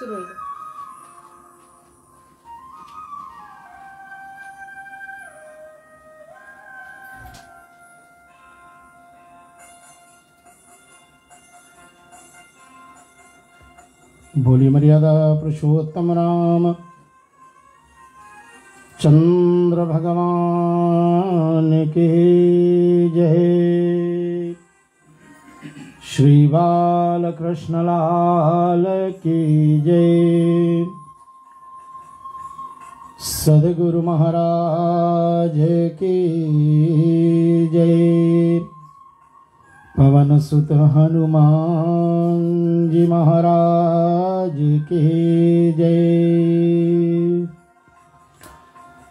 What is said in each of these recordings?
शुरू हो गया। बोलिए मर्यादा पुरुषोत्तम राम चंद्र भगवान की जय। श्री बाल कृष्ण लाल की जय। सद्गुरु महाराज की जय। पवन सुत हनुमान जी महाराज की जय।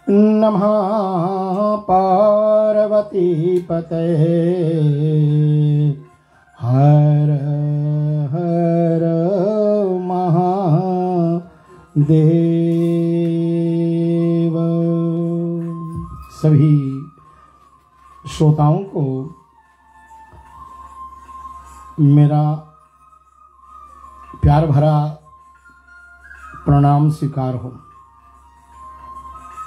नमः पार्वती पते हर हर महादेव। सभी श्रोताओं को मेरा प्यार भरा प्रणाम स्वीकार हो।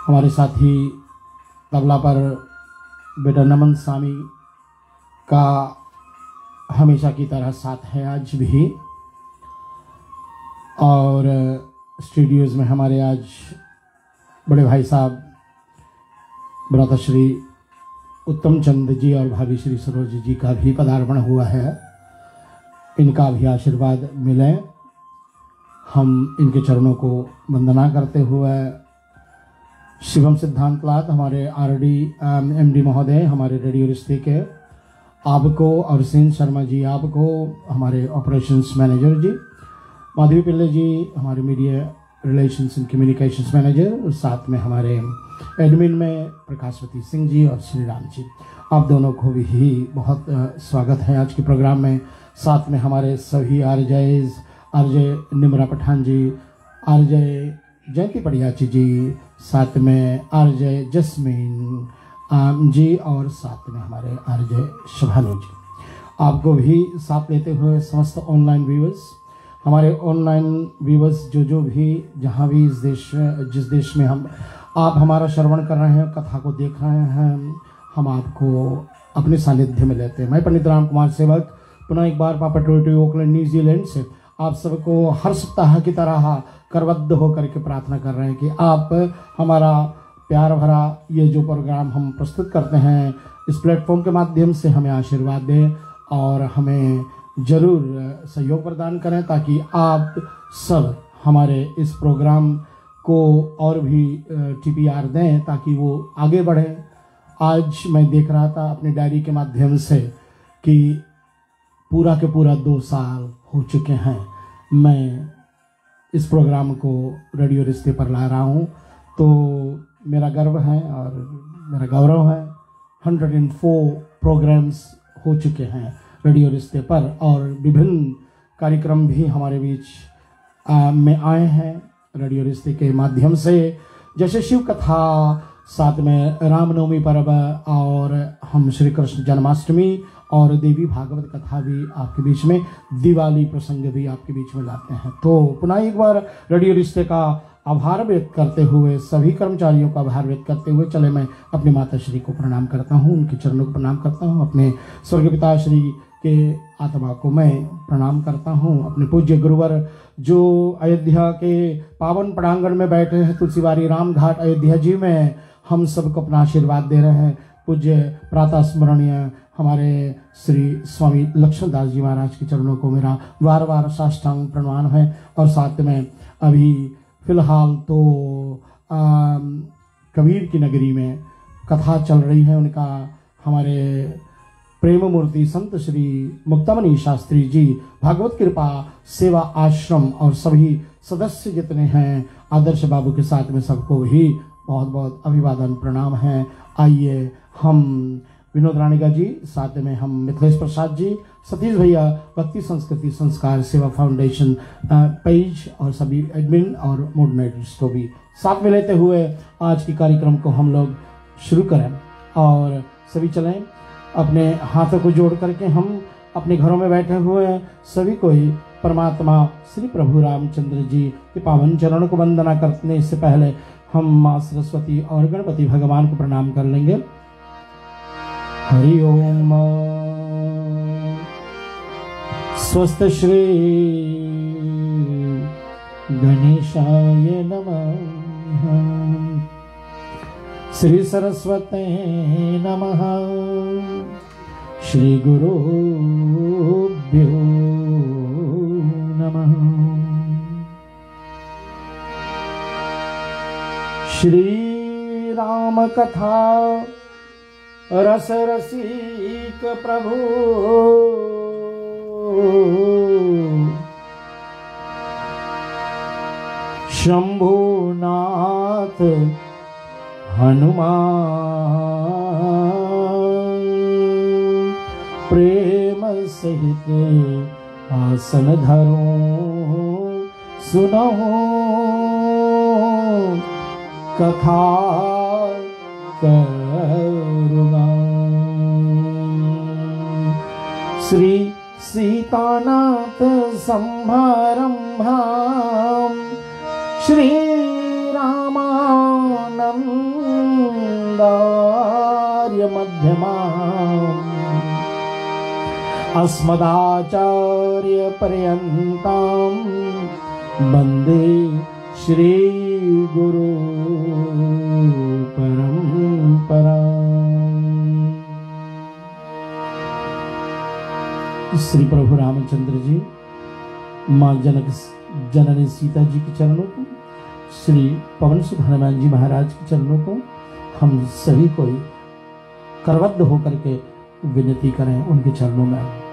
हमारे साथी तबला पर बेटा नमन स्वामी का हमेशा की तरह साथ है आज भी, और स्टूडियोज़ में हमारे आज बड़े भाई साहब भ्राता श्री उत्तम चंद जी और भाभी श्री सरोज जी का भी पदार्पण हुआ है। इनका भी आशीर्वाद मिले। हम इनके चरणों को वंदना करते हुए शिवम सिद्धांत लात हमारे आरडी एमडी महोदय, हमारे रेडियो रिश्ते के आपको, और सेन शर्मा जी आपको, हमारे ऑपरेशंस मैनेजर जी, माधवी पिल्ले जी हमारे media relations and communications manager, और साथ में हमारे एडमिन में प्रकाशवती सिंह जी और श्री राम जी, आप दोनों को भी बहुत स्वागत है आज के प्रोग्राम में। साथ में हमारे सभी आरजेज, आरजे निमरा पठान जी, आरजे जयंती पड़ियाची जी, साथ में आरजे जस्मीन जी, और साथ में हमारे आरजे शभानु जी, आपको भी साथ लेते हुए समस्त ऑनलाइन व्यूअर्स, हमारे ऑनलाइन व्यूअर्स जो भी जहाँ भी इस देश में, जिस देश में हम आप हमारा श्रवण कर रहे हैं, कथा को देख रहे हैं, हम आपको अपने सानिध्य में लेते हैं। मैं पंडित राम कुमार सेवक पुनः एक बार पापाटोटी ओकलैंड न्यूजीलैंड से आप सबको हर सप्ताह की तरह करबद्ध होकर के प्रार्थना कर रहे हैं कि आप हमारा प्यार भरा ये जो प्रोग्राम हम प्रस्तुत करते हैं इस प्लेटफॉर्म के माध्यम से हमें आशीर्वाद दें और हमें ज़रूर सहयोग प्रदान करें, ताकि आप सब हमारे इस प्रोग्राम को और भी TPR दें ताकि वो आगे बढ़े। आज मैं देख रहा था अपनी डायरी के माध्यम से कि पूरा के पूरा 2 साल हो चुके हैं मैं इस प्रोग्राम को रेडियो रिश्ते पर ला रहा हूँ, तो मेरा गर्व है और मेरा गौरव है। 104 प्रोग्राम्स हो चुके हैं रेडियो रिश्ते पर, और विभिन्न कार्यक्रम भी हमारे बीच में आए हैं रेडियो रिश्ते के माध्यम से, जैसे शिव कथा, साथ में रामनवमी पर्व, और हम श्री कृष्ण जन्माष्टमी और देवी भागवत कथा भी आपके बीच में, दिवाली प्रसंग भी आपके बीच में लाते हैं। तो पुनः एक बार रेडियो रिश्ते का आभार व्यक्त करते हुए, सभी कर्मचारियों का आभार व्यक्त करते हुए चले मैं अपनी माता श्री को प्रणाम करता हूँ, उनके चरणों को प्रणाम करता हूँ, अपने स्वर्गीय पिता श्री के आत्मा को मैं प्रणाम करता हूँ, अपने पूज्य गुरुवर जो अयोध्या के पावन प्रांगण में बैठे हैं, तुलसीबारी राम घाट अयोध्या जी में हम सबको अपना आशीर्वाद दे रहे हैं। पूज्य प्रातः स्मरणीय हमारे श्री स्वामी लक्ष्मणदास जी महाराज के चरणों को मेरा बार बार साष्टांग प्रणाम है, और साथ में अभी फिलहाल तो कबीर की नगरी में कथा चल रही है, उनका हमारे प्रेम मूर्ति संत श्री मुक्तामणि शास्त्री जी भागवत कृपा सेवा आश्रम और सभी सदस्य जितने हैं आदर्श बाबू के साथ में सबको भी बहुत बहुत अभिवादन प्रणाम है। आइए हम विनोद राणीगा जी, साथ में हम मिथिलेश प्रसाद जी, सतीश भैया भक्ति संस्कृति संस्कार सेवा फाउंडेशन पेज, और सभी एडमिन और मोडनेटर्स को भी साथ में लेते हुए आज के कार्यक्रम को हम लोग शुरू करें। और सभी चलें अपने हाथों को जोड़ करके हम अपने घरों में बैठे हुए सभी को ही परमात्मा श्री प्रभु रामचंद्र जी के पावन चरणों को वंदना करने से पहले हम माँ सरस्वती और गणपति भगवान को प्रणाम कर लेंगे। हरि ओम। स्वस्त श्री गणेशाय नमः। श्री सरस्वते नमः। श्री गुरुभ्यो नमः। श्री राम कथा रस रसिक प्रभु शंभुनाथ हनुमान प्रेम सहित आसन धरो सुनो कथा करुणा। श्री सीतानाथ संभरंभाम श्री रामानंदार्य मध्यमाम अस्मदाचार्य पर्यन्ताम वंदे श्री गुरु परंपरा। श्री प्रभु रामचंद्र जी माँ जननी सीता जी के चरणों को, श्री पवन सुत हनुमान जी महाराज के चरणों को हम सभी को करबद्ध होकर के विनती करें उनके चरणों में।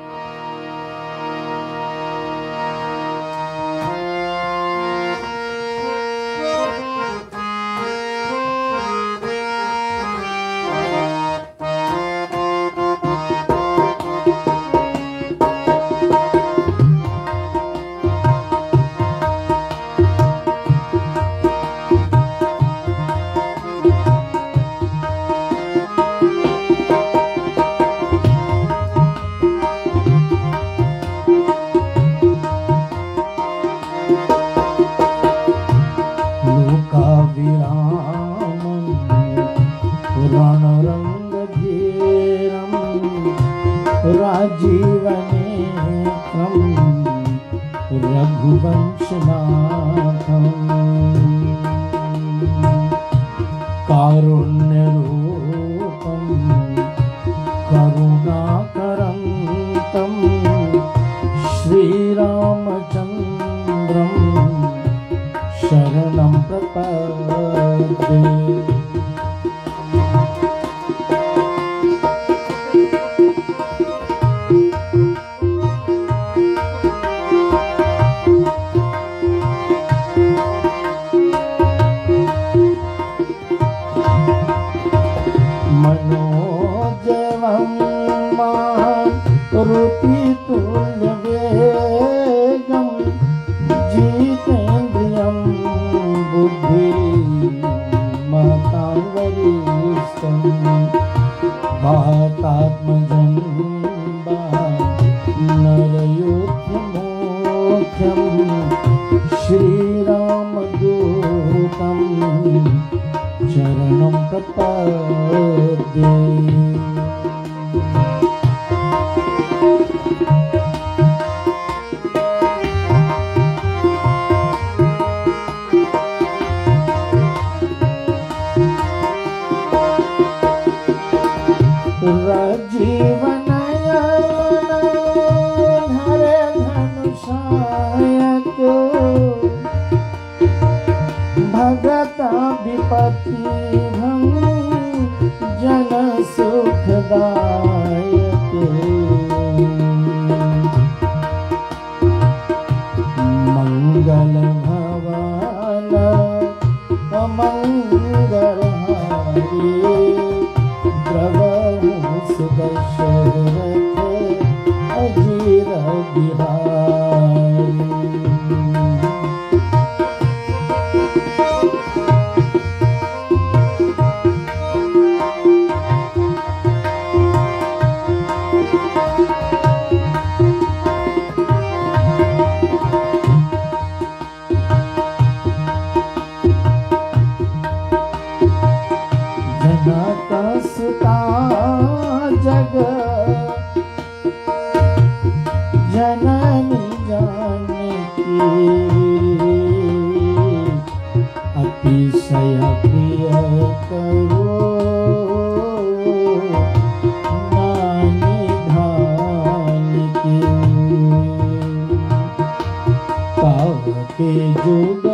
के जुग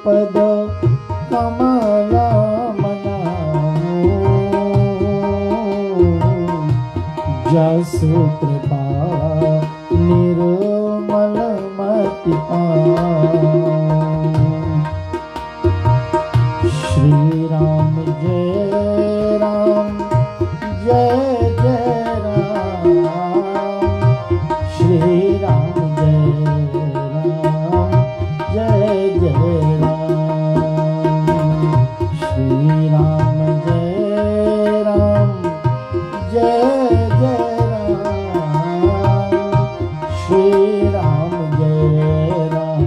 पद कमला मनाओ, जसु कृपा निर्मल मति पाओ। श्री राम जय राम जय जय राम, श्री राम जय जय राम, श्री राम जय राम जय जय राम, श्री राम जय जय राम।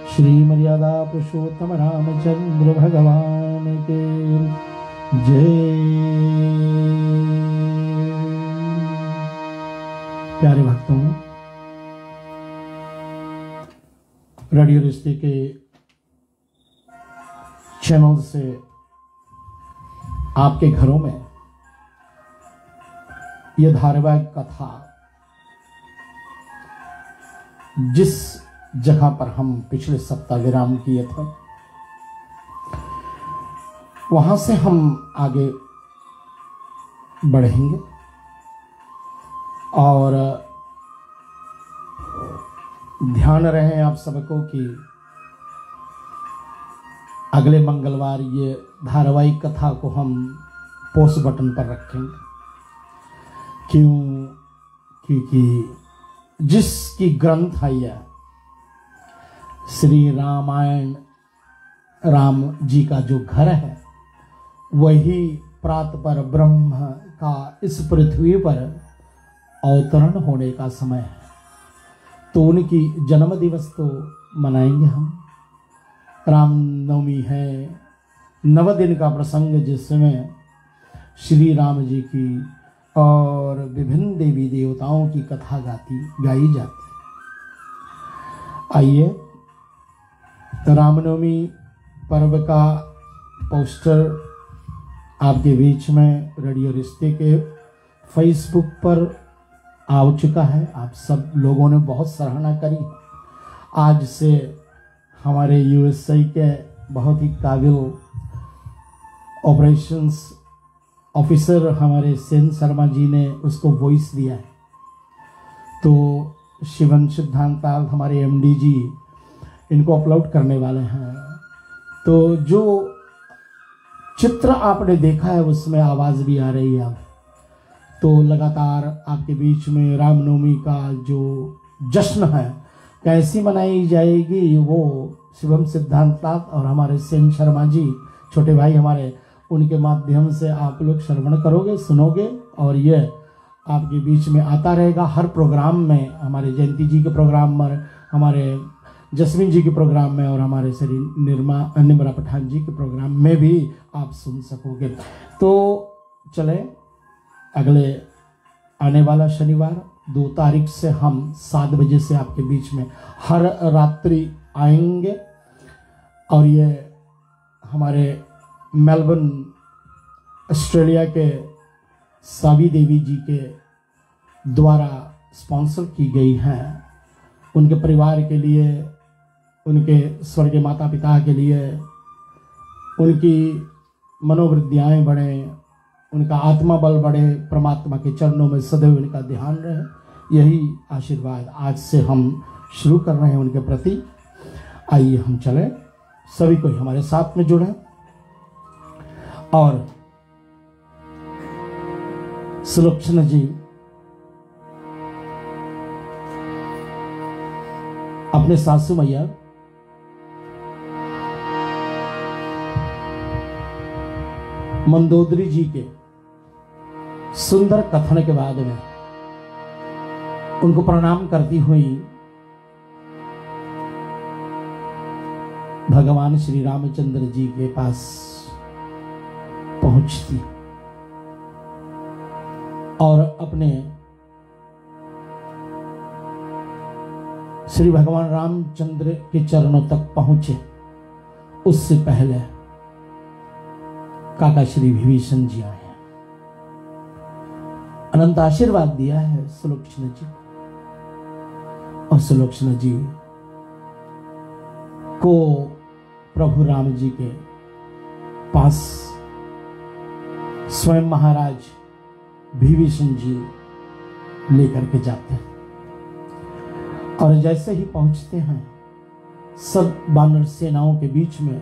श्री मर्यादा पुरुषोत्तम रामचंद्र भगवान के जय। प्यारे भक्तों, रेडियो रिश्ते के चैनल से आपके घरों में यह धारावाहिक कथा जिस जगह पर हम पिछले सप्ताह विराम किए थे, वहां से हम आगे बढ़ेंगे और ध्यान रहे आप सबको कि अगले मंगलवार ये धारावाहिक कथा को हम पोस्ट बटन पर रखेंगे। क्यों? क्योंकि जिसकी ग्रंथ है यह श्री रामायण, राम जी का जो घर है, वही प्रात पर ब्रह्म का इस पृथ्वी पर अवतरण होने का समय है। तो उनकी जन्म दिवस तो मनाएंगे हम। रामनवमी है, 9 दिन का प्रसंग जिसमें श्री राम जी की और विभिन्न देवी देवताओं की कथा गाई जाती। आइए, रामनवमी पर्व का पोस्टर आपके बीच में रेडियो रिश्ते के फेसबुक पर आ चुका है। आप सब लोगों ने बहुत सराहना करी। आज से हमारे यूएसए के बहुत ही काबिल ऑपरेशंस ऑफिसर हमारे सेन शर्मा जी ने उसको वॉइस दिया है। तो शिवन सिद्धांताल हमारे एमडी जी इनको अपलोड करने वाले हैं। तो जो चित्र आपने देखा है उसमें आवाज़ भी आ रही है अब। तो लगातार आपके बीच में रामनवमी का जो जश्न है कैसी मनाई जाएगी, वो शिवम सिद्धांताल और हमारे सेन शर्मा जी छोटे भाई हमारे, उनके माध्यम से आप लोग श्रवण करोगे, सुनोगे और ये आपके बीच में आता रहेगा। हर प्रोग्राम में, हमारे जयंती जी के प्रोग्राम में, हमारे जसमीन जी के प्रोग्राम में और हमारे श्री निर्मला पठान जी के प्रोग्राम में भी आप सुन सकोगे। तो चले, अगले आने वाला शनिवार 2 तारीख से हम 7 बजे से आपके बीच में हर रात्रि आएंगे। और ये हमारे मेलबर्न ऑस्ट्रेलिया के सावी देवी जी के द्वारा स्पॉन्सर की गई हैं। उनके परिवार के लिए, उनके स्वर्गीय माता पिता के लिए, उनकी मनोवृद्धियाएँ बढ़े, उनका आत्मा बल बढ़े, परमात्मा के चरणों में सदैव उनका ध्यान रहे, यही आशीर्वाद आज से हम शुरू कर रहे हैं उनके प्रति। आइए हम चलें, सभी को हमारे साथ में जुड़े और सुलक्षणा जी अपने सासू मैया मंदोदरी जी के सुंदर कथन के बाद में उनको प्रणाम करती हुई भगवान श्री रामचंद्र जी के पास पहुंचती और अपने श्री भगवान रामचंद्र के चरणों तक पहुंचे। उससे पहले काका श्री विभीषण जी आए। अनंत आशीर्वाद दिया है सुलोचना जी, और सुलोचना जी को प्रभु राम जी के पास स्वयं महाराज विभीषण जी लेकर के जाते हैं। और जैसे ही पहुंचते हैं, सब वानर सेनाओं के बीच में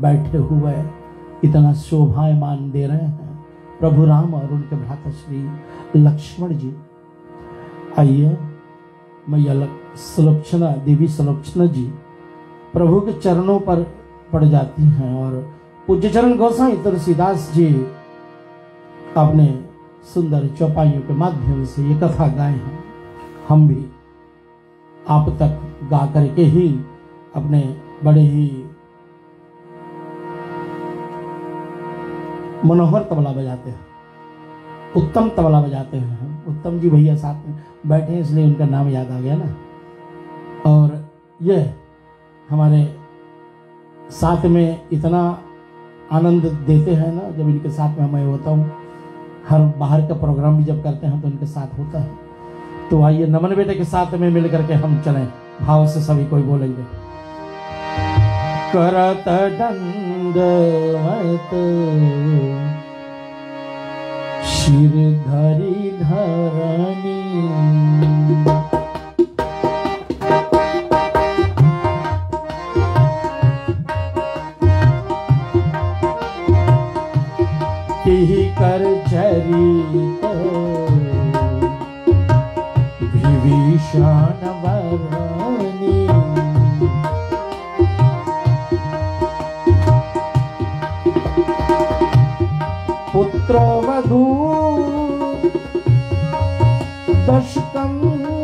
बैठे हुए इतना शोभायमान दे रहे हैं प्रभु राम और उनके भ्राता श्री लक्ष्मण जी। आइए मैया सुलोचना देवी सुलोचना जी प्रभु के चरणों पर पड़ जाती हैं, और पूज्य चरण गोसाई तुलसीदास जी अपने सुंदर चौपाइयों के माध्यम से ये कथा गाए हैं। हम भी आप तक गा करके ही अपने बड़े ही मनोहर तबला बजाते हैं, उत्तम तबला बजाते हैं। उत्तम जी भैया साथ में बैठे हैं इसलिए उनका नाम याद आ गया ना। और ये हमारे साथ में इतना आनंद देते हैं ना, जब इनके साथ में मैं होता हूँ। हर बाहर का प्रोग्राम भी जब करते हैं तो उनके साथ होता है। तो आइए नमन बेटे के साथ में मिल करके हम चलें, भाव से सभी कोई बोलेंगे। करत दंडवत शिर धरी धरणी, तिहि कर चरित विभीषण वरनी, पुत्र वधू दशकंदर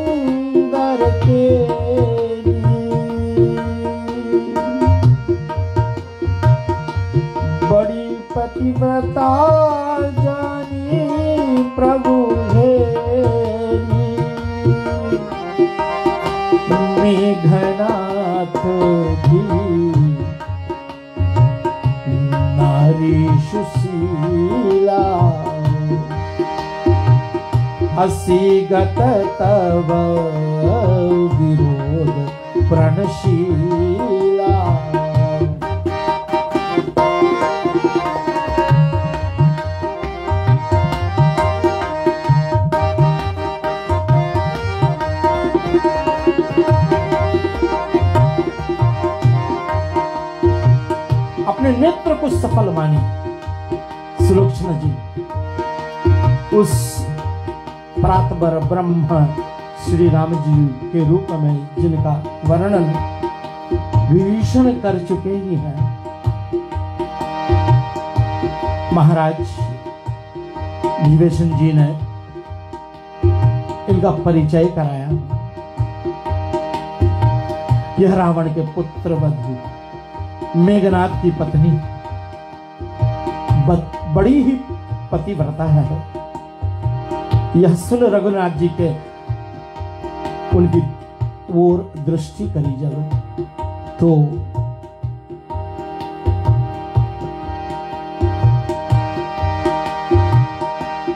तेरी, बड़ी पतिव्रता जानी प्रभु हेरी, मेघनाथ की नारी सुशीला, असीगत तव विरोध प्रणशीला, अपने नेत्र को सफल मानी सुलोचना जी। उस प्रातबर ब्रह्म श्री राम जी के रूप में जिनका वर्णन विभीषण कर चुके ही हैं, महाराज विभीषण जी ने इनका परिचय कराया। यह रावण के पुत्र वधू मेघनाथ की पत्नी बड़ी ही पतिव्रता है। यह सुन रघुनाथ जी के उनकी ओर दृष्टि करी जब, तो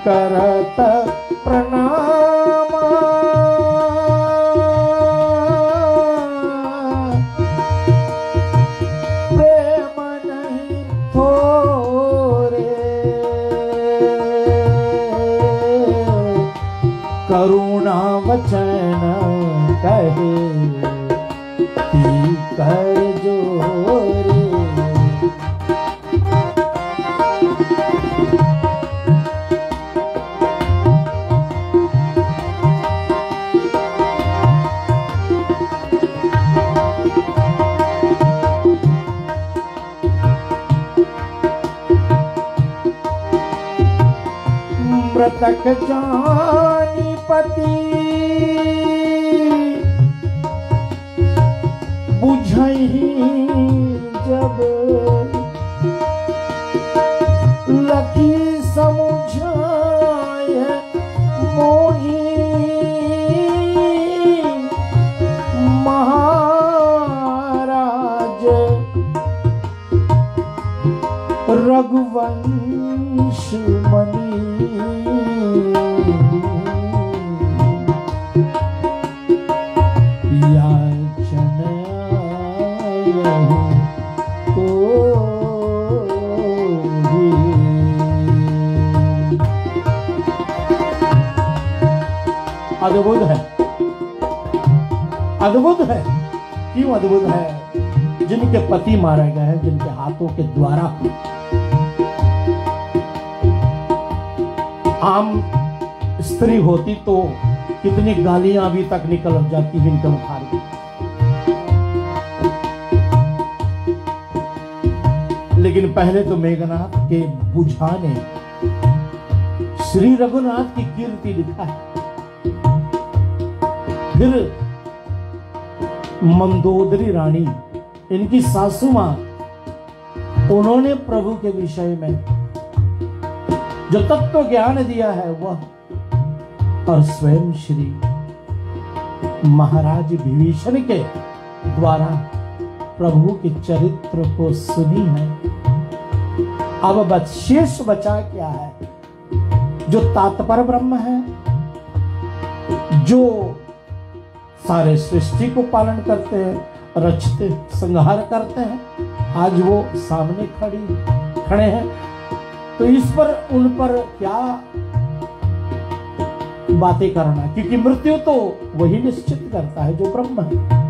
करत प्रणाम प्रेम नहीं थोरे, करुणा वचन कहे ती कर जोरे, मृतक जानी पति बुझही जब, लखी समुझाए मोही महाराज, रघुवंश मणि अद्भुत है। अद्भुत है। क्यों अद्भुत है? जिनके पति मारे गए हैं, जिनके हाथों के द्वारा। आम स्त्री होती तो कितनी गालियां अभी तक निकल जाती हैं इनके मुखार में। लेकिन पहले तो मेघनाथ के बुझा ने श्री रघुनाथ की कीर्ति लिखा है। फिर मंदोदरी रानी, इनकी सासू मां, उन्होंने प्रभु के विषय में जो तत्व ज्ञान दिया है वह, और स्वयं श्री महाराज विभीषण के द्वारा प्रभु के चरित्र को सुनी है। अब शेष बचा क्या है? जो तात्पर ब्रह्म है, जो सारे सृष्टि को पालन करते हैं, रचते संहार करते हैं, आज वो सामने खड़े हैं। तो इस पर उन पर क्या बातें करना, क्योंकि मृत्यु तो वही निश्चित करता है जो ब्रह्म है।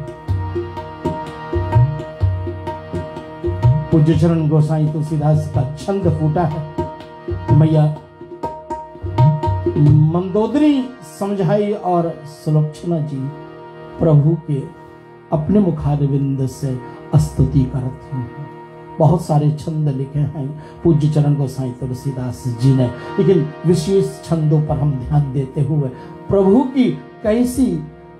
पूज्य चरण गोसाई तुलसीदास का छंद फूटा है, मैया मंदोदरी समझाई और सुलक्षणा जी प्रभु के अपने मुखारविंद से स्तुति करती हैं। बहुत सारे छंद लिखे हैं पूज्य चरण गोसाई तुलसीदास जी ने, लेकिन विशेष छंदों पर हम ध्यान देते हुए प्रभु की कैसी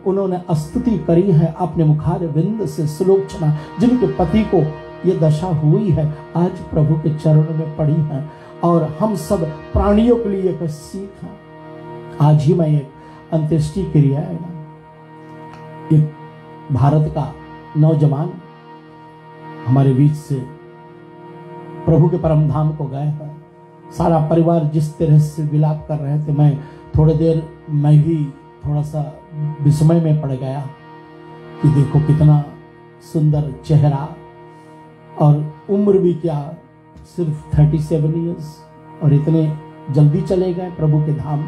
उन्होंने स्तुति करी है अपने मुखारविंद से। सुलोचना जिनके पति को ये दशा हुई है, आज प्रभु के चरणों में पड़ी है, और हम सब प्राणियों के लिए एक सीख है। आज ही मैं एक अंत्येष्टि क्रिया है ना, एक भारत का नौजवान हमारे बीच से प्रभु के परम धाम को गए हैं। सारा परिवार जिस तरह से विलाप कर रहे थे, मैं थोड़ी देर मैं भी थोड़ा सा विस्मय में पड़ गया कि देखो कितना सुंदर चेहरा, और उम्र भी क्या, सिर्फ 37 इयर्स, और इतने जल्दी चले गए प्रभु के धाम।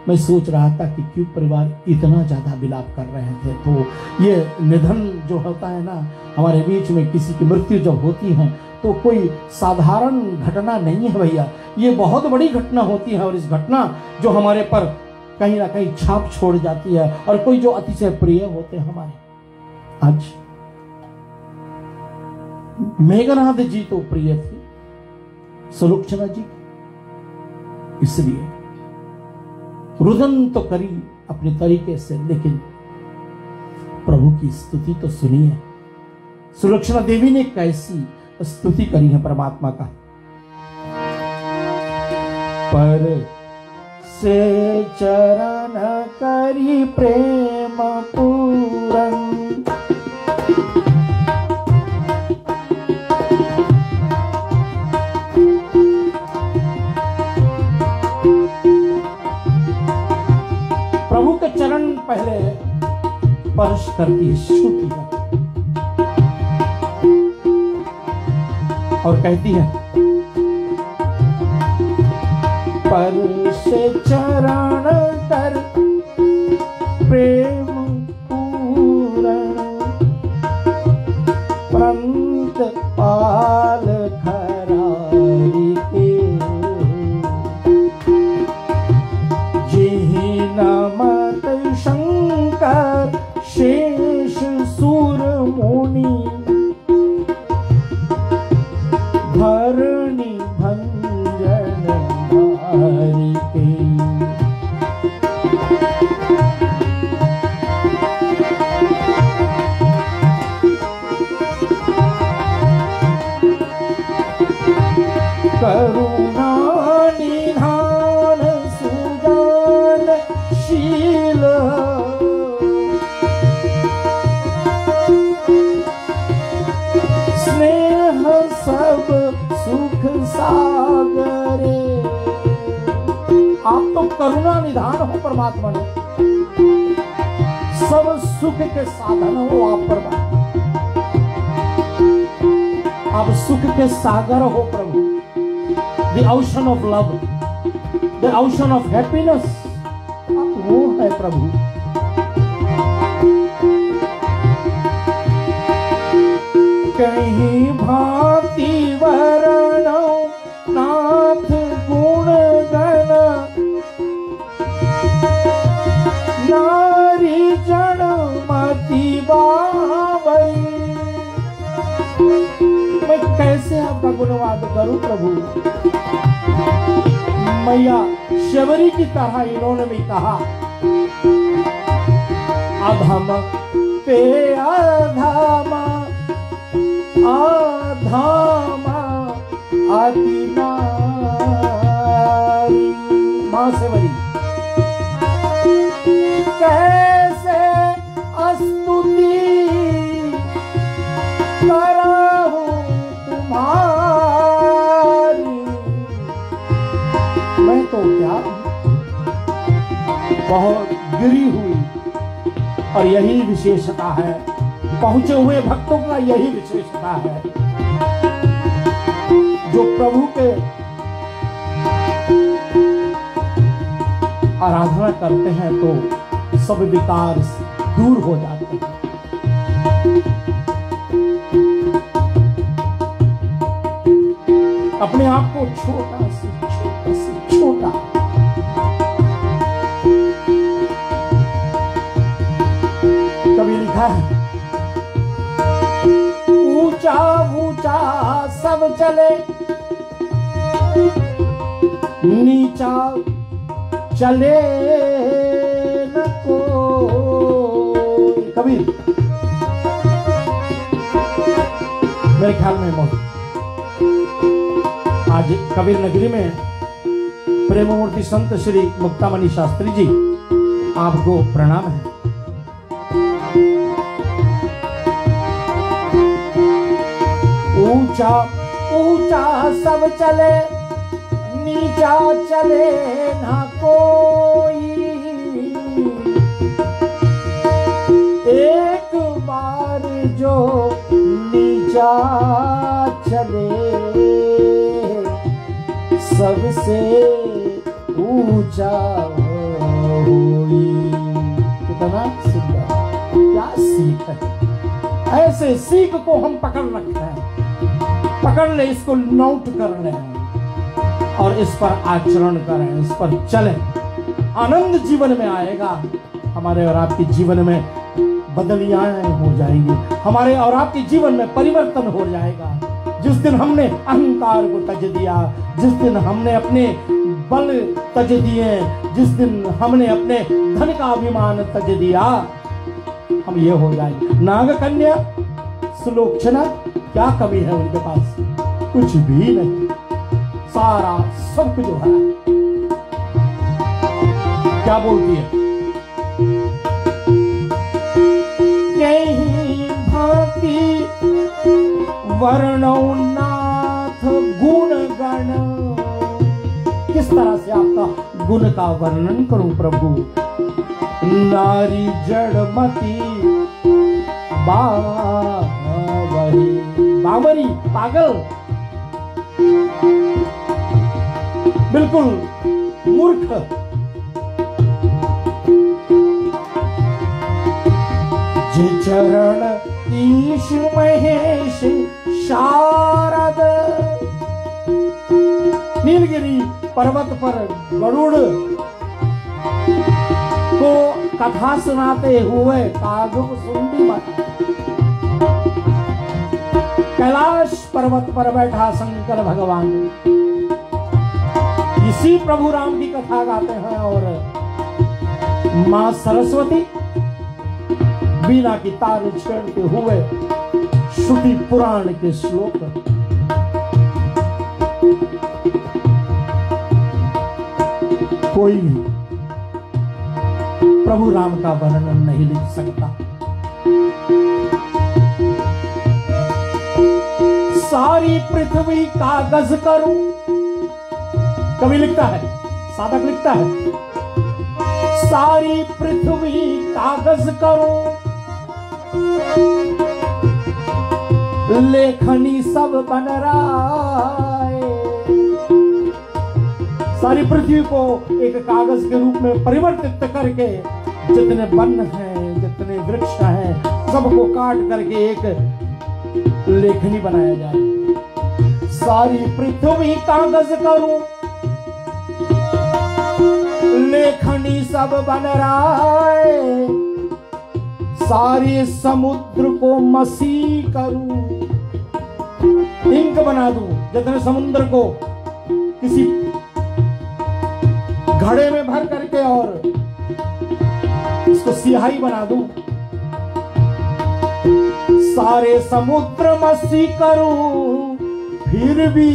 मैं सोच रहा था कि क्यों परिवार इतना ज्यादा विलाप कर रहे थे। तो ये निधन जो होता है ना, हमारे बीच में किसी की मृत्यु जब होती है तो कोई साधारण घटना नहीं है भैया, ये बहुत बड़ी घटना होती है, और इस घटना जो हमारे पर कहीं ना कहीं छाप छोड़ जाती है, और कोई जो अतिशय प्रिय होते हैं हमारे। आज मेघनाथ जी तो प्रिय थी सुलोचना जी, इसलिए रुदन तो करी अपने तरीके से, लेकिन प्रभु की स्तुति तो सुनिए। सुलोचना देवी ने कैसी स्तुति करी है परमात्मा का। पर से चरण करी प्रेम पूरन, प्रभु के चरण पहले स्पर्श करती है, छूती है, और कहती है पर से चरण कर प्रेम पूरण, पंत पाल खरारी के, जिहि नमत शंकर शेष सुर मुनि, धरणी भंजन भारी के। करुणा निधान सुजान शील, स्नेह सब सुख सागरे। आप तो करुणा निधान हो परमात्मा ने, सब सुख के साधन हो आप परमात्मा, आप सुख के सागर हो प्रभु। The ocean of love, the ocean of happiness, वो है प्रभु। कहीं भांति वरणौ नाथ गुण गण, नारी जन मति बावरी। मैं कैसे आपका गुणवाद करूं प्रभु। मैया शबरी की तरह इन्होंने भी कहा, अधम पे अधमा अधमा अति नारी। मां शबरी कैसे स्तुति करहूं तुम्हारी। मैं तो क्या बहुत गिरी हुई, और यही विशेषता है, पहुंचे हुए भक्तों का यही विशेषता है। जो प्रभु के आराधना करते हैं तो सब विकार दूर हो जाते हैं। अपने आप को छोटा से छोटा कभी लिखा है, ऊंचा ऊंचा सब चले नीचा चले न कोई। कबीर मेरे ख्याल में आज कबीर नगरी में प्रेममूर्ति संत श्री मुक्तामणि शास्त्री जी, आपको प्रणाम है। ऊंचा ऊंचा सब चले नीचा चले ना कोई। एक बार जो नीचा चले सबसे ऊंचा होई। कितना सुंदर, क्या सीख है। ऐसे सीख को हम पकड़ रखते हैं, पकड़ ले, इसको नोट कर ले और इस पर आचरण करें, इस पर चलें। आनंद जीवन में आएगा। हमारे और आपके जीवन में बदलियां हो जाएंगी, हमारे और आपके जीवन में परिवर्तन हो जाएगा। जिस दिन हमने अहंकार को तज दिया, जिस दिन हमने अपने बल तज दिए, जिस दिन हमने अपने धन का अभिमान तज दिया, हम ये हो जाएंगे। नाग कन्या सुलोचना, क्या कमी है उनके पास? कुछ भी नहीं, सारा सब कुछ जो है। क्या बोलती है? कहीं भांति वर्णौ नाथ गुण गण। किस तरह से आपका गुण का वर्णन करूं प्रभु। नारी जड़मती बावरी, बावरी पागल, बिल्कुल मूर्ख। जे चरण ईश महेश शारद। नीलगिरी पर्वत पर गरुड़ को कथा सुनाते हुए कागुम सुंडी मन। कैलाश पर्वत पर बैठा शंकर भगवान इसी प्रभु राम की कथा गाते हैं, और मां सरस्वती बीना की तार छेड़ते हुए श्रुति पुराण के श्लोक। कोई भी प्रभु राम का वर्णन नहीं लिख सकता। सारी पृथ्वी कागज करूं, कवि लिखता है, साधक लिखता है, सारी पृथ्वी कागज करूं, लेखनी सब बन राय। सारी पृथ्वी को एक कागज के रूप में परिवर्तित करके जितने वन हैं, जितने वृक्ष हैं, सबको काट करके एक लेखनी बनाया जाए। सारी पृथ्वी कागज करूं, लेखनी सब बन रहा है। सारे समुद्र को मसी करूं, इंक बना दूं, जितने समुद्र को किसी घड़े में भर करके और इसको स्याही बना दूं। सारे समुद्र मसी करूं, फिर भी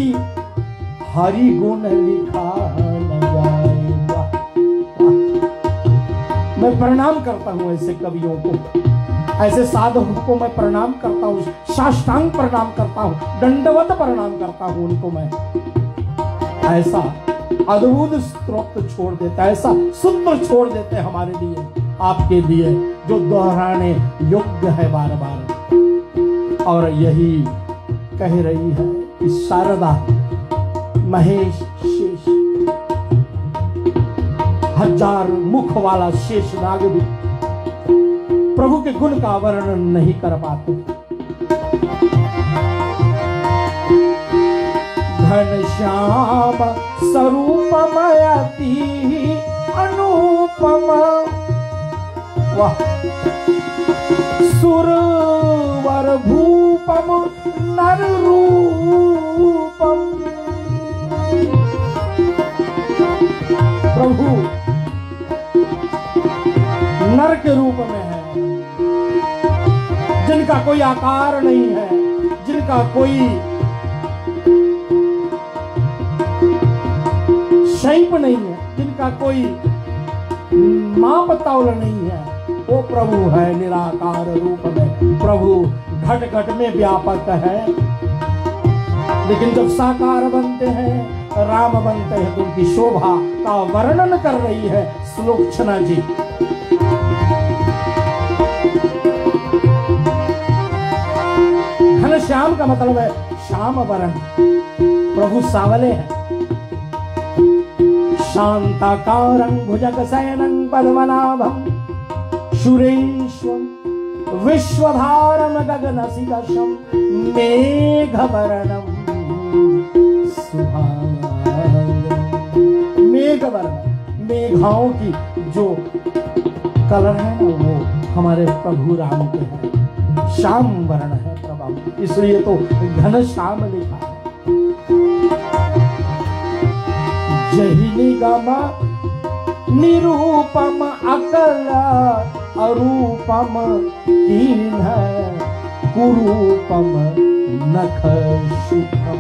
हरि गुण लिखा न जाएगा। मैं प्रणाम करता हूं ऐसे कवियों को, ऐसे साधकों को मैं प्रणाम करता हूं, साष्टांग प्रणाम करता हूं, दंडवत प्रणाम करता हूं उनको मैं। ऐसा अद्भुत स्तोत्र छोड़ देता है, ऐसा सूत्र छोड़ देते हैं हमारे लिए, आपके लिए, जो दोहराने योग्य है बार बार। और यही कह रही है कि शारदा महेश शेष, हजार मुख वाला शेष नाग भी प्रभु के गुण का वर्णन नहीं कर पाते। घनश्याम स्वरूपमयति अनुपम, वाह, सुरवर भूपम नर रूपम। प्रभु नर के रूप में है, जिनका कोई आकार नहीं है, जिनका कोई शेप नहीं है, जिनका कोई माप तौल नहीं है, वो प्रभु है निराकार रूप में। प्रभु घट घट में व्यापक है, लेकिन जब साकार बनते हैं, राम बनते हैं, तो उनकी शोभा का वर्णन कर रही है सुलोचना जी। घनश्याम का मतलब है श्याम वरण, प्रभु सावले हैं। शांताकारं भुजगशयनं पद्मनाभं सुरेश्वरं विश्वधारं गगनसदृशं मेघवर्णं मेघवर्ण, मेघाओं की जो कलर है ना, वो हमारे प्रभु राम के हैं, श्याम वर्ण है प्रभु, इसलिए तो घनश्याम लिखा है। जहि निगम निरूपम अकल अरूपम कीन्ह कुरूपम नख शुभम।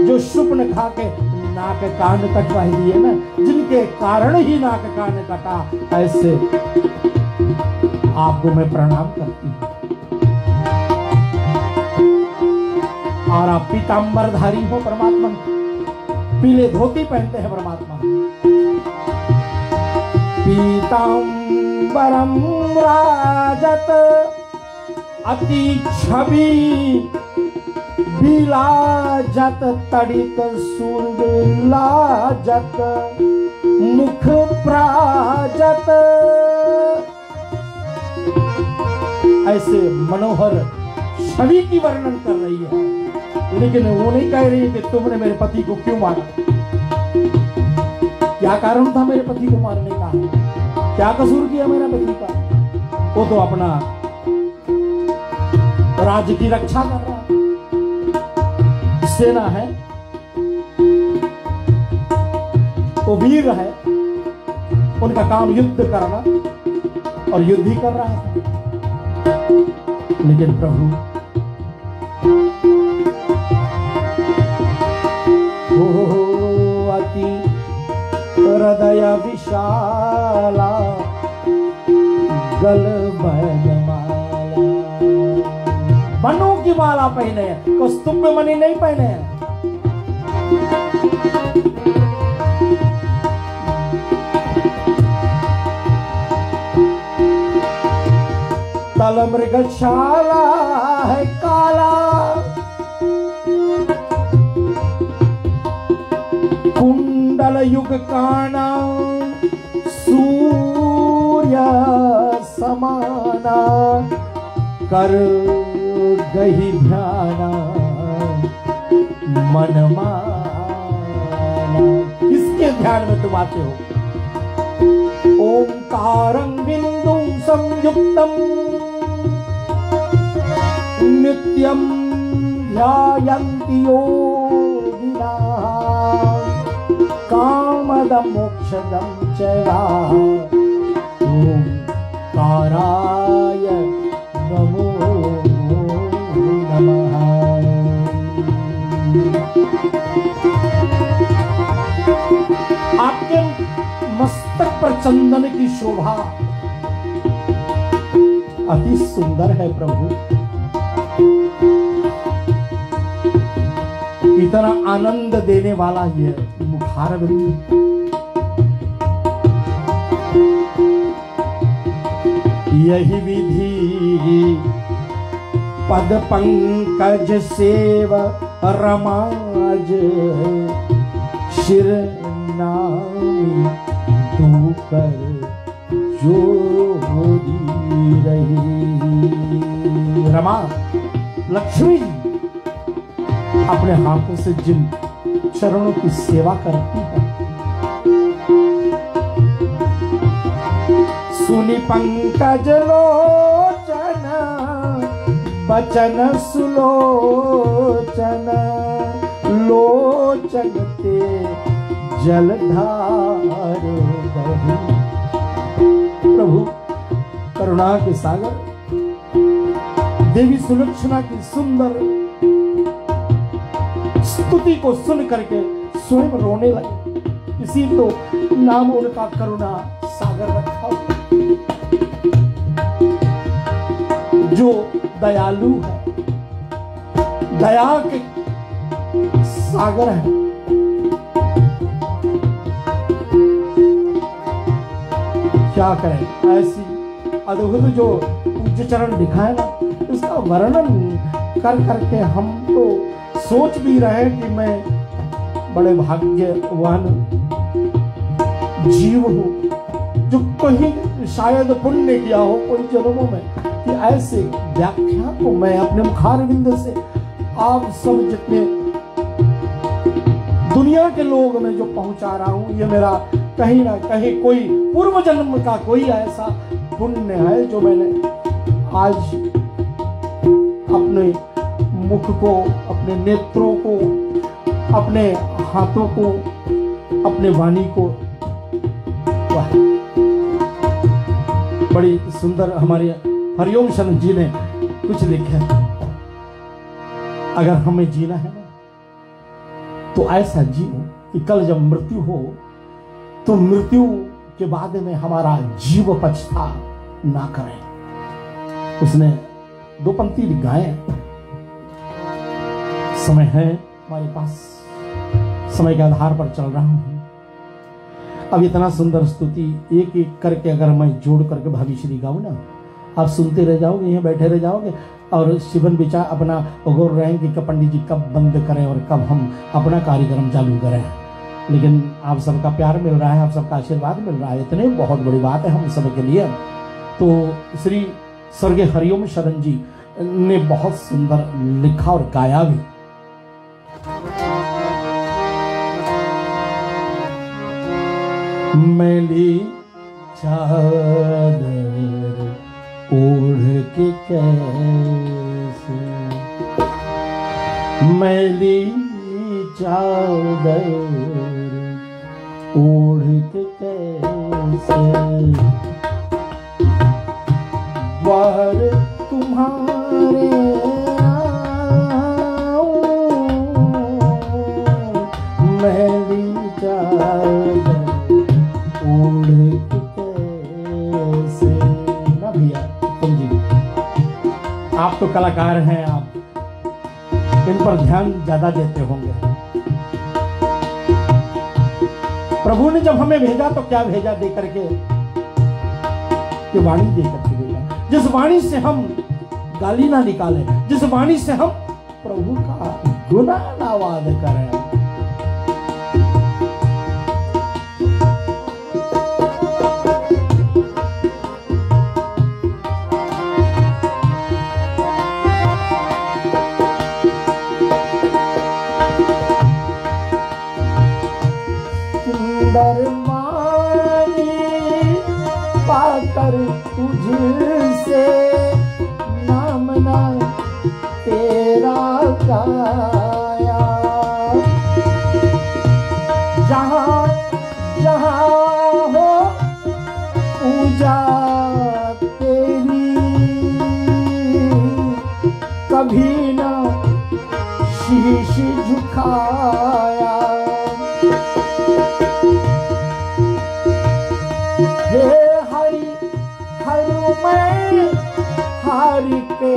जो शुभ्न खा के नाक कान कटवा दिए ना, जिनके कारण ही नाक कान कटा, ऐसे आपको मैं प्रणाम करती हूँ। और आप पीतांबरधारी हो परमात्मा, पीले धोती पहनते हैं परमात्मा। पीतांबरम राजत अति छवि विलाजत तड़ित सुरलाजत मुख प्राजत। ऐसे मनोहर छवि की वर्णन कर रही है, लेकिन वो नहीं कह रही कि तुमने मेरे पति को क्यों मारा, क्या कारण था मेरे पति को मारने का, क्या कसूर किया मेरा पति का। वो तो अपना राज्य की रक्षा कर रहा, सेना है, वो वीर है, उनका काम युद्ध करना और युद्ध ही कर रहा है। लेकिन प्रभु अति हृदय विशाला गल बनमाला, बनों की माला पहने हैं, कौस्तुभ मणि नहीं पहने हैं। तल मृगशाला है काला, कुंडल युग काना सूर्य समाना कर गही ध्याना मन माना। किसके ध्यान में तुम आते हो? ओंकारं बिंदु संयुक्तम नित्यं ध्यायन्ति योगिना कामदं मोक्षदं च ओंकाराय नमो नमः। आपके मस्तक पर चंदन की शोभा अति सुंदर है प्रभु। इतना आनंद देने वाला ये मुखारविंद, यही विधि पद पंकज सेव रमाज शिर नामी तू कर जो रही। रमा लक्ष्मी जी अपने हाथों से जिन चरणों की सेवा करती है, सुनि पंकज लोचन बचन सुलोचन लोचन ते जलधार बहू। प्रभु करुणा के सागर देवी सुलक्षणा की सुंदर स्तुति को सुन करके स्वयं रोने लगे। इसी तो नाम उनका करुणा सागर रखा, जो दयालु है, दया के सागर है। क्या करें, ऐसी अद्भुत जो पूज्य चरण दिखाए ना, इसका वर्णन कर करके हम तो सोच भी रहे कि मैं बड़े भाग्यवान जीव हूं, जो कहीं शायद पुण्य किया हो कोई जन्मों में, कि ऐसे व्याख्या को मैं अपने मुखारविंद से आप सब जितने दुनिया के लोग में जो पहुंचा रहा हूं, ये मेरा कहीं ना कहीं कोई पूर्व जन्म का कोई ऐसा पुण्य है जो मैंने आज अपने मुख को, अपने नेत्रों को, अपने हाथों को, अपने वाणी को, बड़ी सुंदर हमारे हरिओम शरण जी ने कुछ लिखा है। अगर हमें जीना है ना, तो ऐसा जियो कि कल जब मृत्यु हो तो मृत्यु के बाद में हमारा जीव पछता ना करे। उसने दो पंक्ति गाए। समय है हमारे पास, समय के आधार पर चल रहा हूं। अब इतना सुंदर स्तुति एक एक करके अगर मैं जोड़ करके भाभी श्री गाऊं ना, आप सुनते रह जाओगे, यहाँ बैठे रह जाओगे और शिवन विचार अपना गौर रहेंगे कि पंडित जी कब बंद करें और कब हम अपना कार्यक्रम चालू करें। लेकिन आप सबका प्यार मिल रहा है, आप सबका आशीर्वाद मिल रहा है, इतने बहुत बड़ी बात है हम सब के लिए। तो श्री स्वर्गीय हरिओम शरण जी ने बहुत सुंदर लिखा और गाया भी। मैली चादर ओढ़ के कैसे, मैली चादर ओढ़ के कैसे बाहर तुम्हारे मैली चादर ओढ़ के कैसे। ना भैया तुम जी, आप तो कलाकार हैं, आप इन पर ध्यान ज्यादा देते होंगे। प्रभु ने जब हमें भेजा तो क्या भेजा दे करके, ये वाणी दे करके भेजा, जिस वाणी से हम गाली ना निकाले, जिस वाणी से हम प्रभु का गुणगान करें। मांगी पाकर तुझसे नाम ना तेरा गाया। जहाँ जहाँ हो पूजा तेरी कभी ना शीश झुकाया। हे हरि हर मैं हरि के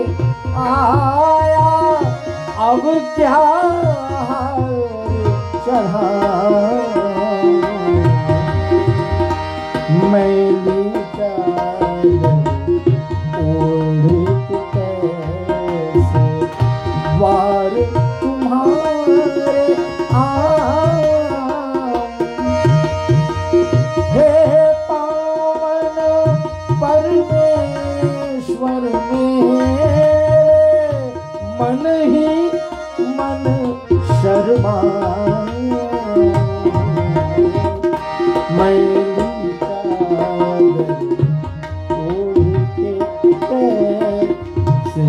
आया, अब क्या चढ़ा मैली चादर ओढ़ के कैसे द्वार तुम्हारे आया। हे पावन परमेश्वर मेरे मन ही मन शर्माए। मैली चादर ओढ़ के कैसे।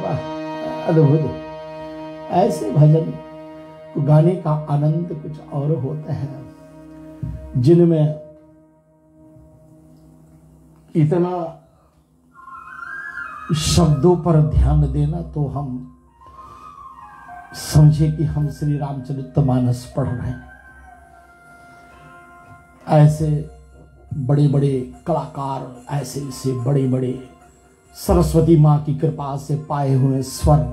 वाह, अद्भुत। ऐसे भजन गाने का आनंद कुछ और होता है जिनमें इतना शब्दों पर ध्यान देना तो हम समझे कि हम श्री रामचरितमानस पढ़ रहे हैं। ऐसे बड़े बड़े कलाकार, ऐसे ऐसे बड़े बड़े सरस्वती माँ की कृपा से पाए हुए स्वर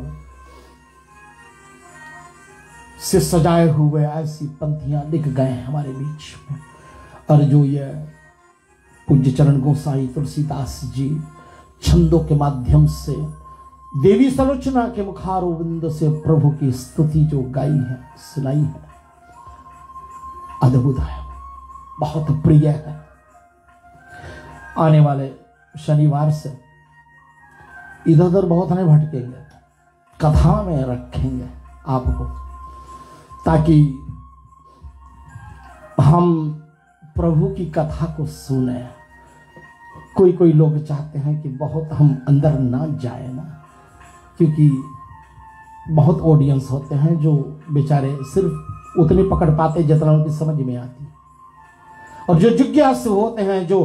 से सजाए हुए ऐसी पंक्तियां लिख गए हैं हमारे बीच में। और जो ये पूज्य चरण गोसाई तुलसीदास जी छंदों के माध्यम से देवी सलोचना के मुखारविंद से प्रभु की स्तुति जो गाई है, सुनाई है, अद्भुत है, बहुत प्रिय है। आने वाले शनिवार से इधर उधर बहुत नहीं भटकेंगे, कथा में रखेंगे आपको, ताकि हम प्रभु की कथा को सुने। कोई कोई लोग चाहते हैं कि बहुत हम अंदर ना जाए ना, क्योंकि बहुत ऑडियंस होते हैं जो बेचारे सिर्फ उतनी पकड़ पाते जितना उनकी समझ में आती, और जो जिज्ञासु होते हैं जो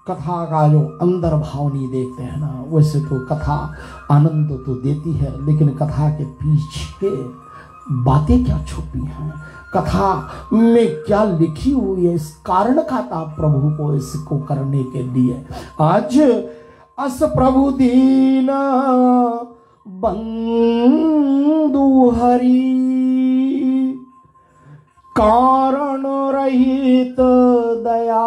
कथा का जो अंदर भाव नहीं देखते हैं ना। वैसे तो कथा आनंद तो देती है, लेकिन कथा के पीछे बातें क्या छुपी हैं, कथा में क्या लिखी हुई है, इस कारण का था प्रभु को इसको करने के लिए। आज अस प्रभु दीन बंधु हरि, कारण रहित दयाल,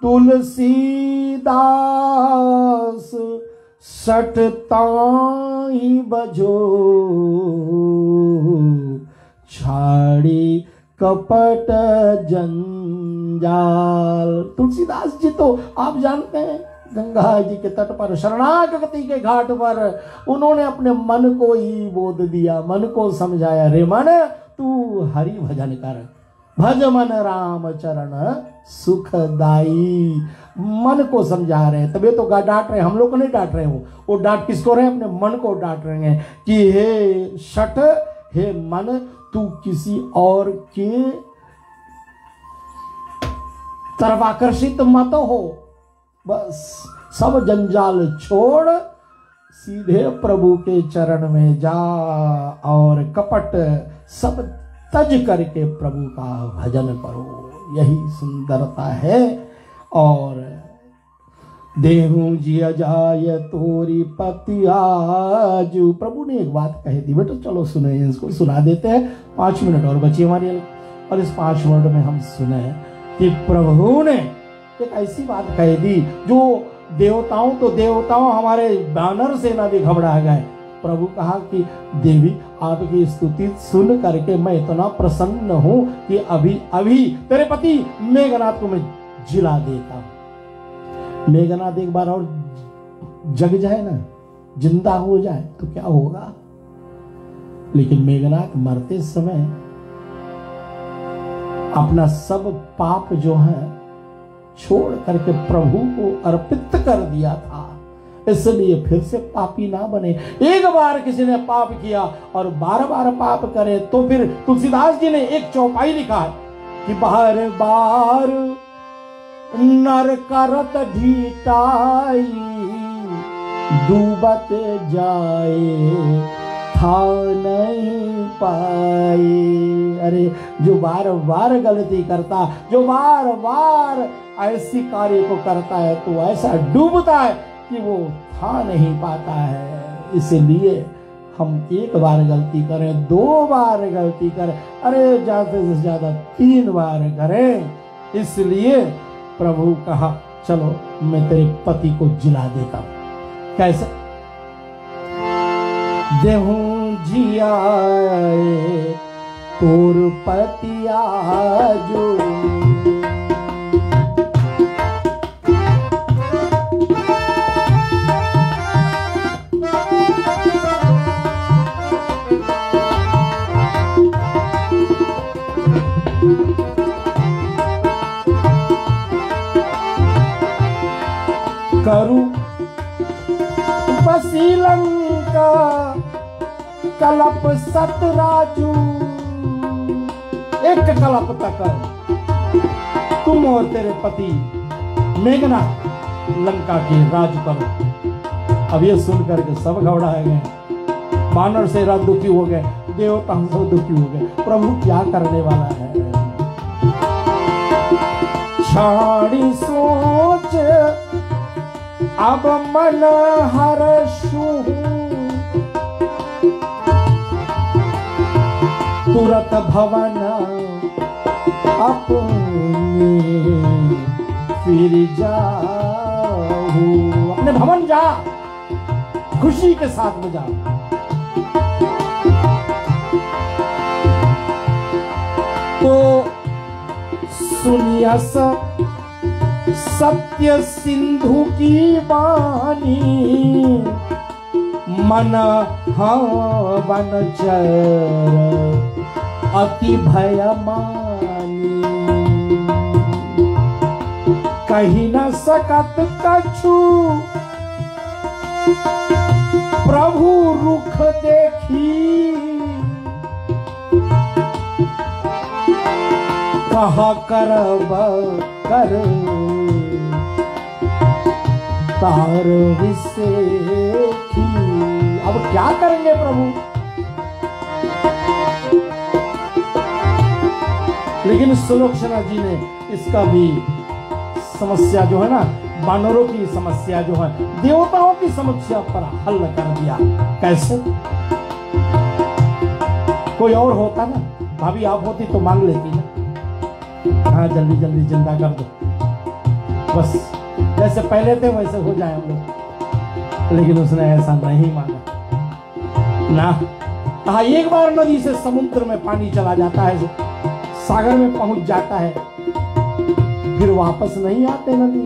तुलसीदास सठ ताई बजो, छाड़ी कपट जंजाल। तुलसीदास जी तो आप जानते हैं गंगा जी के तट पर शरणागति के घाट पर उन्होंने अपने मन को ही बोध दिया, मन को समझाया, रे मन तू हरि भजन कर, भज मन राम चरण सुखदाई। मन को समझा रहे हैं, तभी तो डांट रहे हैं, हम लोग को नहीं डांट रहे हो। वो डांट किसको रहे हैं? अपने मन को डांट रहे हैं कि हे शठ, हे मन, तू किसी और के तरफ आकर्षित मत हो, बस सब जंजाल छोड़ सीधे प्रभु के चरण में जा और कपट सब तज करके प्रभु का भजन करो। यही सुंदरता है। और देहू जिया जाय तोरी पति आजू, प्रभु ने एक बात कही थी, बेटा चलो सुने, इसको सुना देते हैं। 5 मिनट और बची हमारे, और इस 5 मिनट में हम सुने कि प्रभु ने एक ऐसी बात कही थी जो देवताओं तो देवताओं हमारे बैनर से ना भी घबरा गए। प्रभु कहा कि देवी आपकी स्तुति सुन करके मैं इतना प्रसन्न हूं कि अभी अभी तेरे पति मेघनाथ को मैं जिला देता हूं। मेघनाथ एक बार और जग जाए ना, जिंदा हो जाए तो क्या होगा? लेकिन मेघनाथ मरते समय अपना सब पाप जो है छोड़ करके प्रभु को अर्पित कर दिया था, इसलिए फिर से पापी ना बने। एक बार किसी ने पाप किया और बार बार पाप करे तो फिर तुलसीदास जी ने एक चौपाई लिखा है कि बार बार नर करत ढीठाई डूबत जाए था नहीं पाए। अरे जो बार बार गलती करता, जो बार बार ऐसी कार्य को करता है तो ऐसा डूबता है कि वो था नहीं पाता है। इसलिए हम एक बार गलती करें, 2 बार गलती करें, अरे ज्यादा से ज्यादा 3 बार करें। इसलिए प्रभु कहा चलो मैं तेरे पति को जिला देता हूं। कैसे? देहूं जियाए तोर पतिया जो करू बसी लंका कलप सतराजू। एक कलप तक तुम और तेरे पति मेघनाथ लंका के राज करो। अब ये सुन करके सब घबराए गए, वानर सेना दुखी हो गए, देवता सब दुखी हो गए। प्रभु क्या करने वाला है? छाड़ी सोच अब मन हर्षु तुरत भवन अपने फिर जाऊं। अपने भवन जा, खुशी के साथ में जा। तो सुनियस सत्य सिंधु की वाणी मन हवन चर अति भयमानी। कही न सकत कछु प्रभु रुख देखी। कहा करब कर तार विसेखी। अब क्या करेंगे प्रभु? लेकिन सुलोचना जी ने इसका भी समस्या जो है ना, वानरों की समस्या जो है, देवताओं की समस्या पर हल कर दिया। कैसे? कोई और होता ना, भाभी आप होती तो मांग लेती ना, हाँ जल्दी जल्दी जिंदा कर दो, बस जैसे पहले थे वैसे हो जाए हम लोग। लेकिन उसने ऐसा नहीं मांगा ना। कहा एक बार नदी से समुद्र में पानी चला जाता है, सागर में पहुंच जाता है, फिर वापस नहीं आते नदी।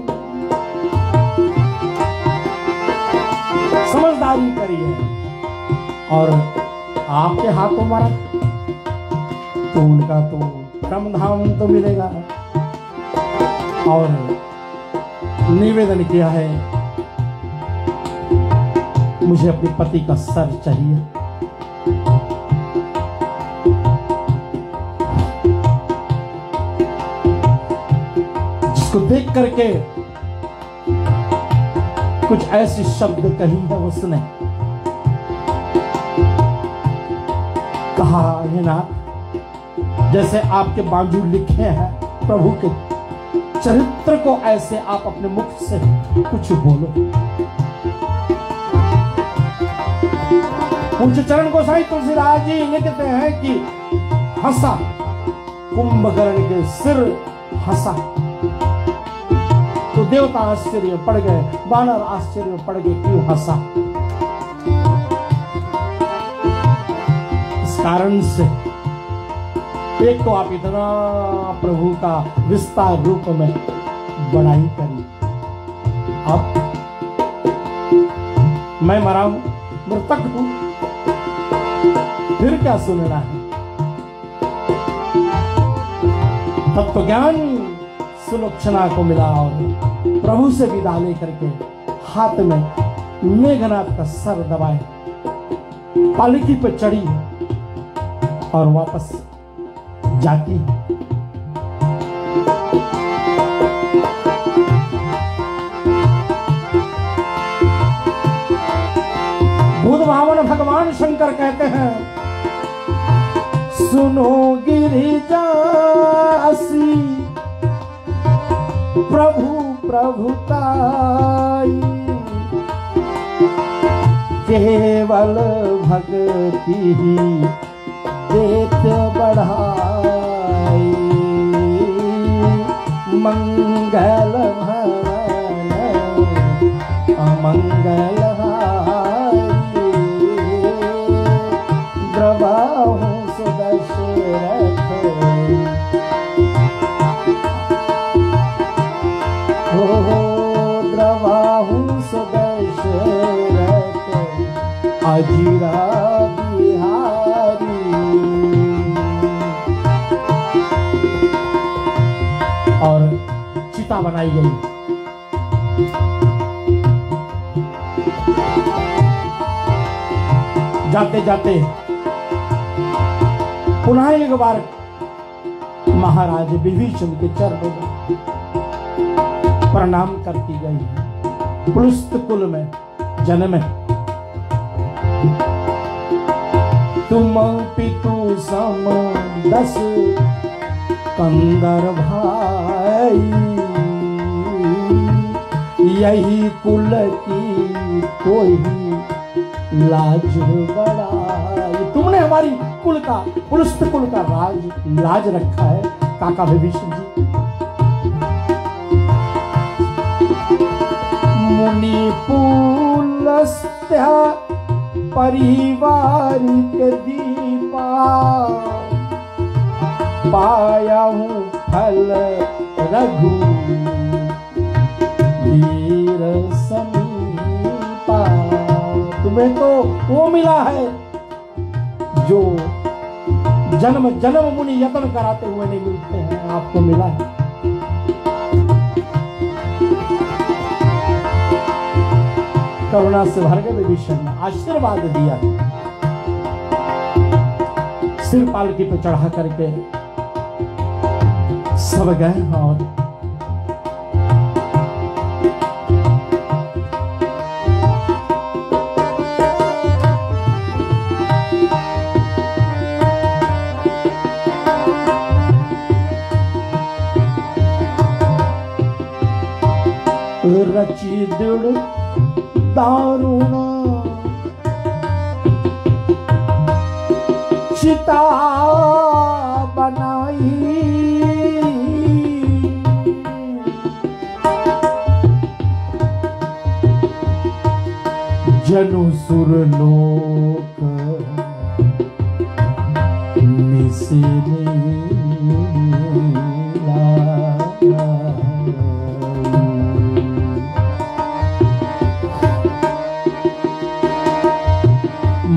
समझदारी करी है और आपके हाथों मारा तो उनका तो परम धाम तो मिलेगा। और निवेदन किया है मुझे अपने पति का सर चाहिए। जिसको देख करके कुछ ऐसे शब्द कही है उसने। कहा हे नाथ, जैसे आपके बाजू लिखे हैं प्रभु के चरित्र को, ऐसे आप अपने मुख से कुछ बोलो। पूज्य चरण गोसाई तुलसीदास जी लिखते हैं कि हंसा कुंभकर्ण के सिर हंसा। तो देवता आश्चर्य में पड़ गए, वानर आश्चर्य में पड़ गए, क्यों हंसा? इस कारण से एक तो आप इतना प्रभु का विस्तार रूप में बड़ाई करी। अब मैं मरा हूं, मृतक हूं, फिर क्या सुनना है। तत्व ज्ञान सुलोचना को मिला और प्रभु से विदा लेकर के हाथ में मेघनाथ का सर दबाए पालकी पर चढ़ी और वापस जाती। बुध भावन भगवान शंकर कहते हैं, सुनो गिरिजासी प्रभु प्रभुताई, केवल भक्ति ही देत बढ़ाई, मंगल भवन अमंगल द्रवाहु सुदशरथ, हो द्रवाहु सुदशरथ अजीरा बिहारी। और चिता बनाई गई। जाते जाते पुनः एक बार महाराज विभीषण के चरणों में प्रणाम करती गई। पुलस्त कुल में जन्म है, तुम पितु सम 10 कंदर भाई, यही कुल की कोई लाज बढ़ाई। तुमने हमारी कुल का, पुलस्त कुल का लाज रखा है काका विभीषण जी। मुनि पुलस्त्य पारिवारिक दीपा, पाया हूँ फल रघु वीर समीपा। तुम्हें तो वो मिला है जो जन्म जन्म मुनि यत्न कराते हुए नहीं मिलते हैं, आपको मिला है। करुणा से भर के विभीषण ने आशीर्वाद दिया। सिर पालकी पे चढ़ा करके सब गए और रची दृढ़ दारुण चिता बनाई, जनु सुर लोक निसे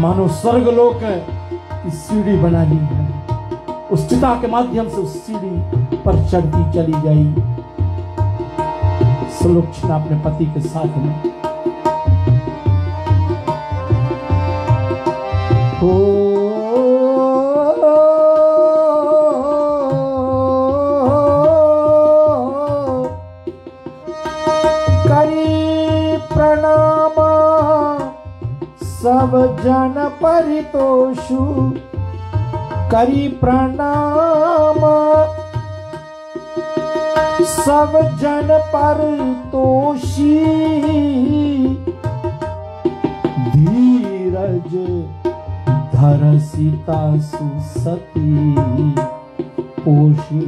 मानो स्वर्गलोक की सीढ़ी बना ली है। उस चिता के माध्यम से उस सीढ़ी पर चढ़ती चली गई सुलोचना अपने पति के साथ में। करी प्रणाम सब जन परितोषु, करी प्रणाम सब जन परितोषी, धीरज धर सीता सुसती पोषी,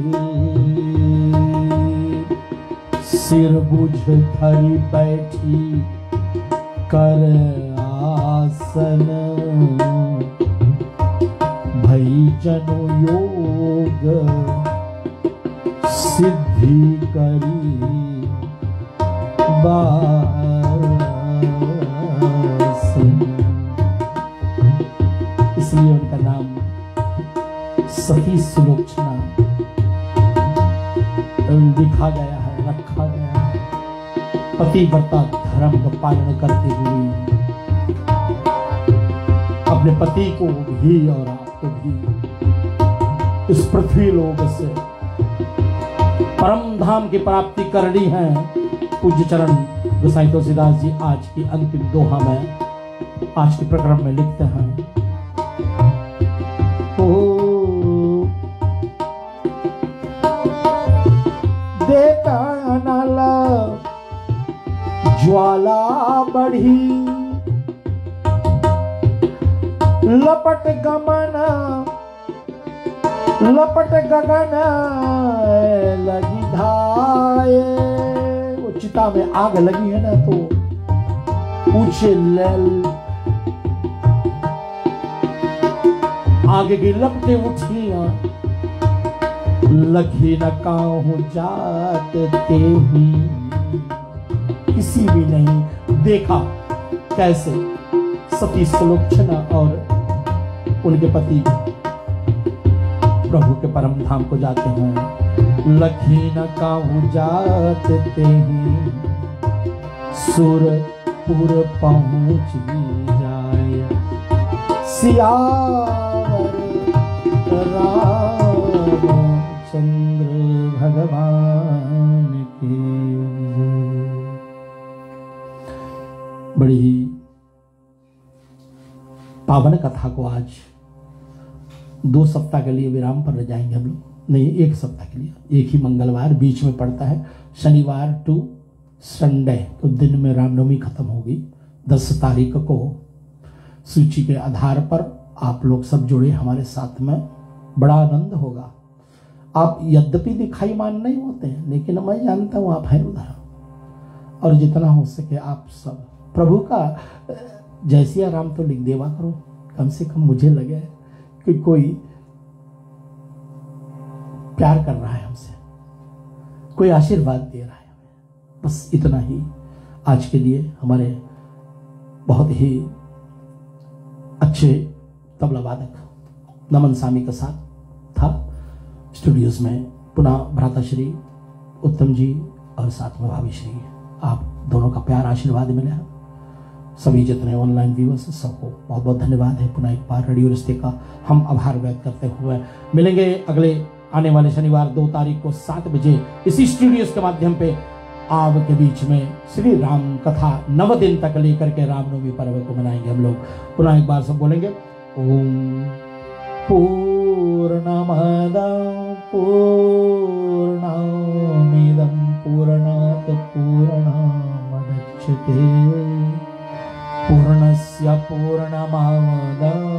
सिर बुझ धरी बैठी कर आसन, भई जनो योग सिद्धि करी बासन। इसलिए उनका नाम नाम सती सुलोचना लिखा गया है, रखा गया है। पतिव्रता धर्म का पालन करते हुए अपने पति को भी और आपको भी इस पृथ्वी लोक से परम धाम की प्राप्ति करनी है। पूज्य चरण गोसाई तुलसीदास जी आज की अंतिम दोहा में, आज के प्रकरण में लिखते हैं, देखा नल ज्वाला बढ़ी, लपट गमन लपट गगन लगी धाये। वो चिता में आग लगी है ना, तो ऊंचे लैल आगे की लपटे उठियां, लखी न काहू जात ते ही। किसी भी नहीं देखा कैसे सती सुलोचना और उनके पति प्रभु के परम धाम को जाते हैं। लखी न काहू जात ते ही, सुरपुर पहुंच जाए। सियावर रामचंद्र भगवान की। बड़ी ही पावन कथा को आज 2 सप्ताह के लिए विराम पर रह जाएंगे हम लोग, नहीं 1 सप्ताह के लिए। एक ही मंगलवार बीच में पड़ता है, शनिवार टू संडे, तो दिन में रामनवमी खत्म होगी 10 तारीख को। सूची के आधार पर आप लोग सब जुड़े हमारे साथ में, बड़ा आनंद होगा। आप यद्यपि दिखाई मान नहीं होते हैं, लेकिन मैं जानता हूं आप हैं उधर, और जितना हो सके आप सब प्रभु का जय सिया राम तो लिख देवा करो। कम से कम मुझे लगे कि कोई प्यार कर रहा है हमसे, कोई आशीर्वाद दे रहा है। बस इतना ही आज के लिए हमारे बहुत ही अच्छे तबला वादक नमन स्वामी के साथ था स्टूडियोज में। पुनः भ्राताश्री उत्तम जी और साथ में भाभी श्री, आप दोनों का प्यार आशीर्वाद मिला। सभी जितने ऑनलाइन व्यूअर्स सबको बहुत बहुत धन्यवाद है। पुनः एक बार रेडियो रिश्ते का हम आभार व्यक्त करते हुए मिलेंगे अगले आने वाले शनिवार 2 तारीख को 7 बजे इसी स्टूडियोज के माध्यम पे आपके बीच में श्री राम कथा 9 दिन तक लेकर के रामनवमी पर्व को मनाएंगे हम लोग। पुनः एक बार सब बोलेंगे, ओम पूर्णमद पूर्णमिदं पूर्णात् पूर्णमुदच्यते पूर्णस्य पूर्णमादाय